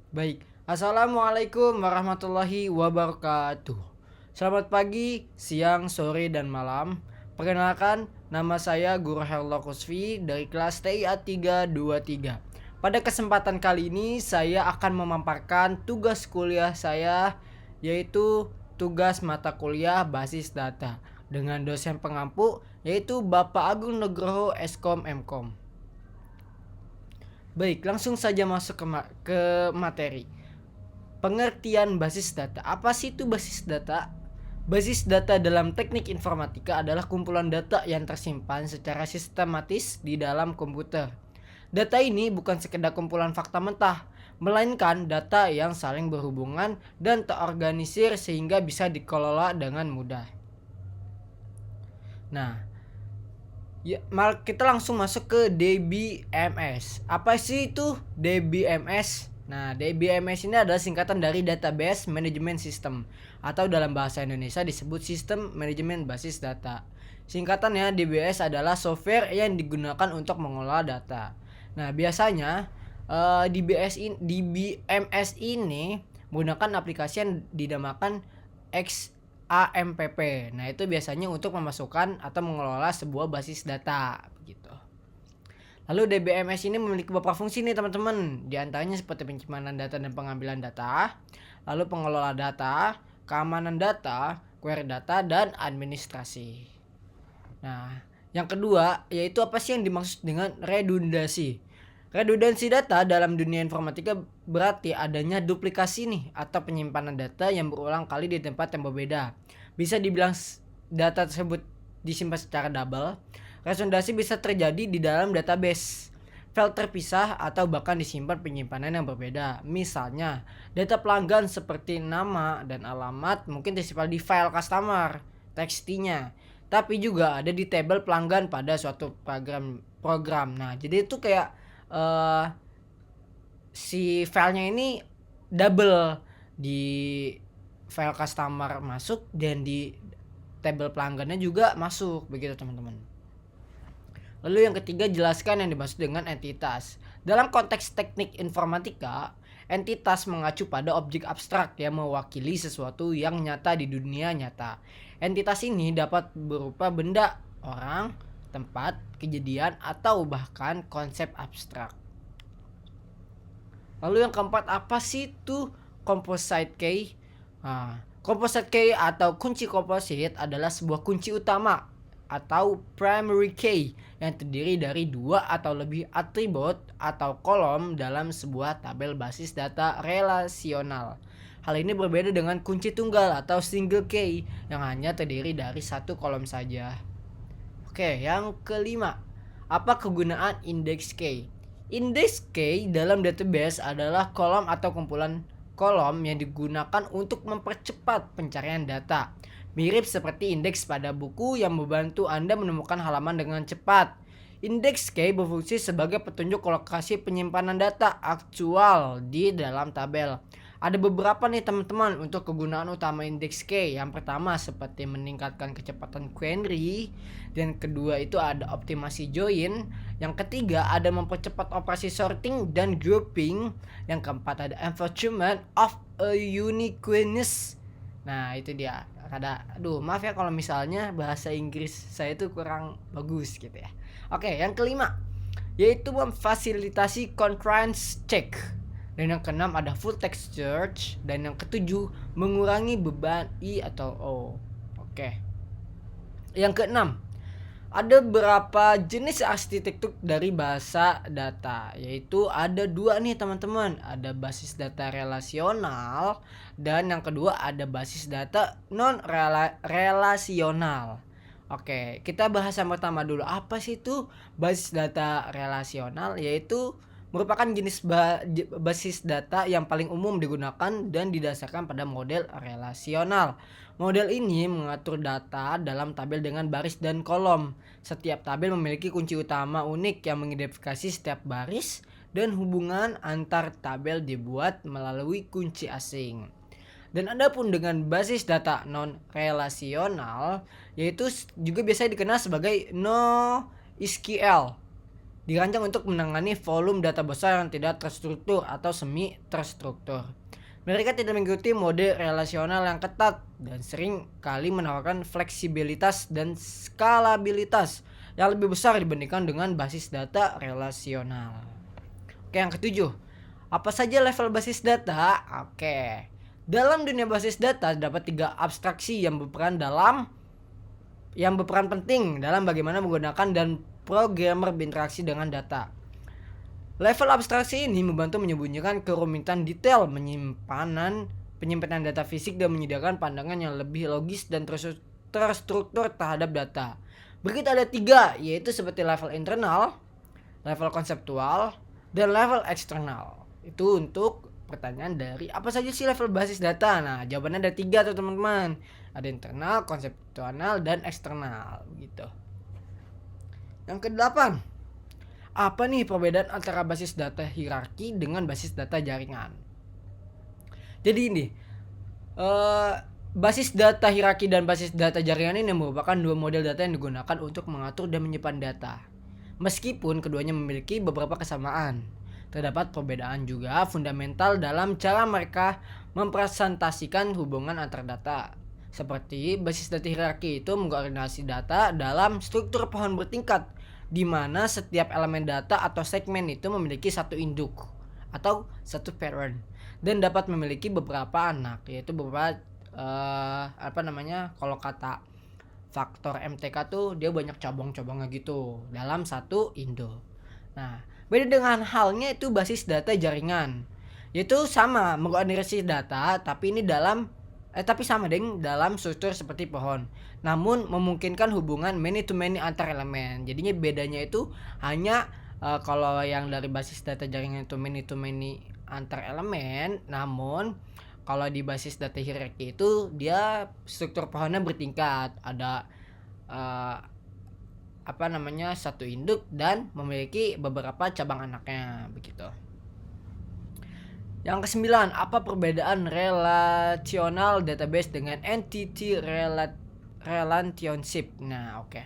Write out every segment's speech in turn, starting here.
Baik, Assalamualaikum warahmatullahi wabarakatuh. Selamat pagi, siang, sore, dan malam. Perkenalkan, nama saya Guru Herlo Kusfi dari kelas TIA 323. Pada kesempatan kali ini, saya akan memaparkan tugas kuliah saya, yaitu tugas mata kuliah basis data, dengan dosen pengampu, yaitu Bapak Agung Nugroho Eskom Mkom. Baik, langsung saja masuk ke materi. Pengertian basis data. Apa sih itu basis data? Basis data dalam teknik informatika adalah kumpulan data yang tersimpan secara sistematis di dalam komputer. Data ini bukan sekedar kumpulan fakta mentah, melainkan data yang saling berhubungan dan terorganisir sehingga bisa dikelola dengan mudah. Nah, kita langsung masuk ke DBMS. Apa sih itu DBMS? Nah, DBMS ini adalah singkatan dari Database Management System, atau dalam bahasa Indonesia disebut Sistem Manajemen Basis Data. Singkatannya, DBS adalah software yang digunakan untuk mengolah data. Nah, biasanya DBMS ini menggunakan aplikasi yang dinamakan AMPP. Nah, itu biasanya untuk memasukkan atau mengelola sebuah basis data begitu. Lalu DBMS ini memiliki beberapa fungsi nih teman-teman. Di antaranya seperti penyimpanan data dan pengambilan data, lalu pengelola data, keamanan data, query data, dan administrasi. Nah, yang kedua yaitu apa sih yang dimaksud dengan redundasi? Redundansi data dalam dunia informatika berarti adanya duplikasi nih atau penyimpanan data yang berulang kali di tempat yang berbeda. Bisa dibilang data tersebut disimpan secara double. Redundasi bisa terjadi di dalam database, file terpisah, atau bahkan disimpan penyimpanan yang berbeda. Misalnya, data pelanggan seperti nama dan alamat mungkin disimpan di file customer, txt-nya, tapi juga ada di tabel pelanggan pada suatu program. Nah, jadi itu kayak si filenya ini double, di file customer masuk dan di tabel pelanggannya juga masuk begitu teman-teman. Lalu yang ketiga, jelaskan yang dimaksud dengan entitas. Dalam konteks teknik informatika, entitas mengacu pada objek abstrak yang mewakili sesuatu yang nyata di dunia nyata. Entitas ini dapat berupa benda, orang, tempat, kejadian, atau bahkan konsep abstrak. Lalu yang keempat, apa sih itu composite key? Nah, composite key atau kunci komposit adalah sebuah kunci utama atau primary key yang terdiri dari dua atau lebih atribut atau kolom dalam sebuah tabel basis data relasional. Hal ini berbeda dengan kunci tunggal atau single key yang hanya terdiri dari satu kolom saja. Oke, yang kelima, apa kegunaan index key? Index key dalam database adalah kolom atau kumpulan kolom yang digunakan untuk mempercepat pencarian data. Mirip seperti indeks pada buku yang membantu Anda menemukan halaman dengan cepat. Index key berfungsi sebagai petunjuk lokasi penyimpanan data aktual di dalam tabel. Ada beberapa nih teman-teman untuk kegunaan utama index key. Yang pertama seperti meningkatkan kecepatan query, dan kedua itu ada optimasi join, yang ketiga ada mempercepat operasi sorting dan grouping, yang keempat ada enforcement of a uniqueness. Nah, itu dia. Maaf ya kalau misalnya bahasa Inggris saya itu kurang bagus gitu ya. Oke, yang kelima yaitu memfasilitasi concurrence check. Dan yang keenam ada full text search, dan yang ketujuh mengurangi beban I atau O. Oke. Yang keenam, ada beberapa jenis arsitektur dari bahasa data, yaitu ada dua nih teman-teman. Ada basis data relasional, dan yang kedua ada basis data non relasional. Oke, kita bahas yang pertama dulu. Apa sih itu basis data relasional? Yaitu merupakan jenis basis data yang paling umum digunakan dan didasarkan pada model relasional. Model ini mengatur data dalam tabel dengan baris dan kolom. Setiap tabel memiliki kunci utama unik yang mengidentifikasi setiap baris, dan hubungan antar tabel dibuat melalui kunci asing. Dan adapun dengan basis data non relasional, yaitu juga biasa dikenal sebagai NoSQL. dirancang untuk menangani volume data besar yang tidak terstruktur atau semi terstruktur. Mereka tidak mengikuti mode relasional yang ketat dan sering kali menawarkan fleksibilitas dan skalabilitas yang lebih besar dibandingkan dengan basis data relasional. Oke, yang ketujuh, apa saja level basis data? Oke, dalam dunia basis data dapat 3 abstraksi yang berperan penting dalam bagaimana menggunakan dan programmer berinteraksi dengan data. Level abstraksi ini membantu menyembunyikan kerumitan detail penyimpanan data fisik dan menyediakan pandangan yang lebih logis dan terstruktur terhadap data. Berikut ada 3, yaitu seperti level internal, level konseptual, dan level eksternal. Itu untuk pertanyaan dari apa saja sih level basis data. Nah, jawabannya ada 3 tuh teman-teman. Ada internal, konseptual, dan eksternal gitu. Yang ke-8, apa nih perbedaan antara basis data hierarki dengan basis data jaringan? Jadi ini basis data hierarki dan basis data jaringan ini merupakan 2 model data yang digunakan untuk mengatur dan menyimpan data. Meskipun keduanya memiliki beberapa kesamaan, terdapat perbedaan juga fundamental dalam cara mereka mempresentasikan hubungan antar data. Seperti basis data hierarki itu mengkoordinasi data dalam struktur pohon bertingkat, di mana setiap elemen data atau segmen itu memiliki satu induk atau satu parent dan dapat memiliki beberapa anak, yaitu beberapa kalau kata faktor MTK tuh dia banyak cabang-cabangnya gitu dalam satu induk. Nah, beda dengan halnya itu basis data jaringan, yaitu sama mengkoordinasi data tapi ini dalam struktur seperti pohon, namun memungkinkan hubungan many to many antar elemen. Jadinya bedanya itu hanya kalau yang dari basis data jaringan itu many to many antar elemen, namun kalau di basis data hierarki itu dia struktur pohonnya bertingkat, ada satu induk dan memiliki beberapa cabang anaknya begitu. Yang ke-9, apa perbedaan relational database dengan entity relationship? Nah, oke.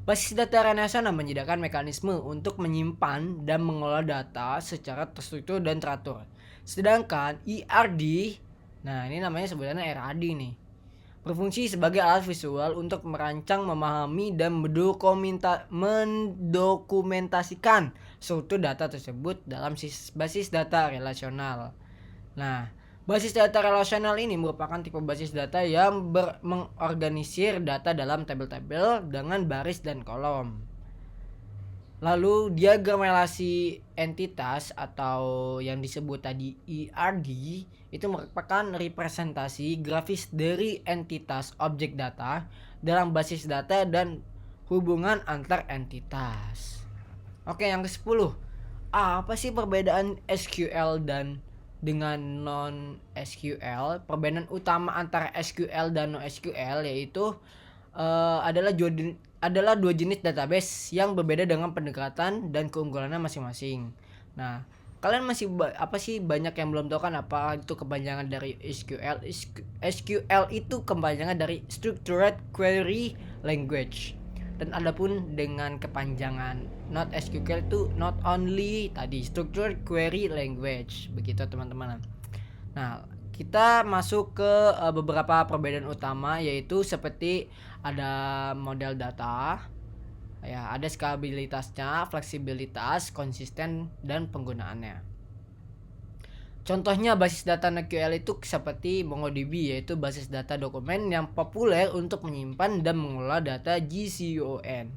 Basis data relasional menyediakan mekanisme untuk menyimpan dan mengelola data secara terstruktur dan teratur. Sedangkan ERD, nah ini namanya sebenarnya RAD nih, berfungsi sebagai alat visual untuk merancang, memahami, dan mendokumentasikan struktur data tersebut dalam basis data relasional. Nah, basis data relasional ini merupakan tipe basis data yang mengorganisir data dalam tabel-tabel dengan baris dan kolom. Lalu diagram relasi entitas atau yang disebut tadi ERD itu merupakan representasi grafis dari entitas objek data dalam basis data dan hubungan antar entitas. Oke, yang ke-10. Apa sih perbedaan SQL dan dengan non SQL? Perbedaan utama antara SQL dan non SQL yaitu adalah dua jenis database yang berbeda dengan pendekatan dan keunggulannya masing-masing. Nah, kalian masih banyak yang belum tahu kan apa itu kepanjangan dari SQL? SQL itu kepanjangan dari Structured Query Language. Dan adapun dengan kepanjangan not SQL itu not only tadi Structured Query Language, begitu teman-teman. Nah, kita masuk ke beberapa perbedaan utama, yaitu seperti ada model data, ya, ada skalabilitasnya, fleksibilitas, konsisten, dan penggunaannya. Contohnya basis data SQL itu seperti MongoDB, yaitu basis data dokumen yang populer untuk menyimpan dan mengelola data JSON.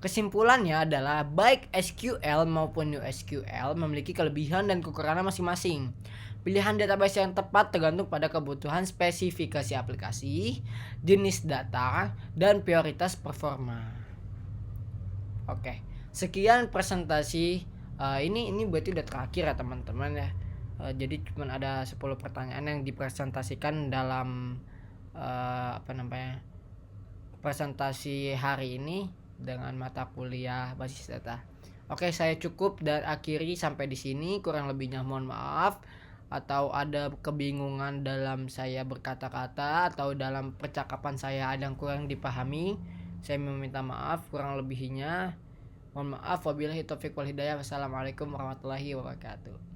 Kesimpulannya adalah baik SQL maupun NoSQL memiliki kelebihan dan kekurangan masing-masing. Pilihan database yang tepat tergantung pada kebutuhan spesifikasi aplikasi, jenis data, dan prioritas performa. Oke, sekian presentasi. Ini berarti udah terakhir ya teman-teman ya. Jadi cuma ada 10 pertanyaan yang dipresentasikan dalam presentasi hari ini dengan mata kuliah basis data. Oke, saya cukup dan akhiri sampai di sini. Kurang lebihnya mohon maaf. Atau ada kebingungan dalam saya berkata-kata atau dalam percakapan saya ada yang kurang dipahami, saya meminta maaf kurang lebihnya. Mohon maaf, wabillahi taufiq wal hidayah. Wassalamualaikum warahmatullahi wabarakatuh.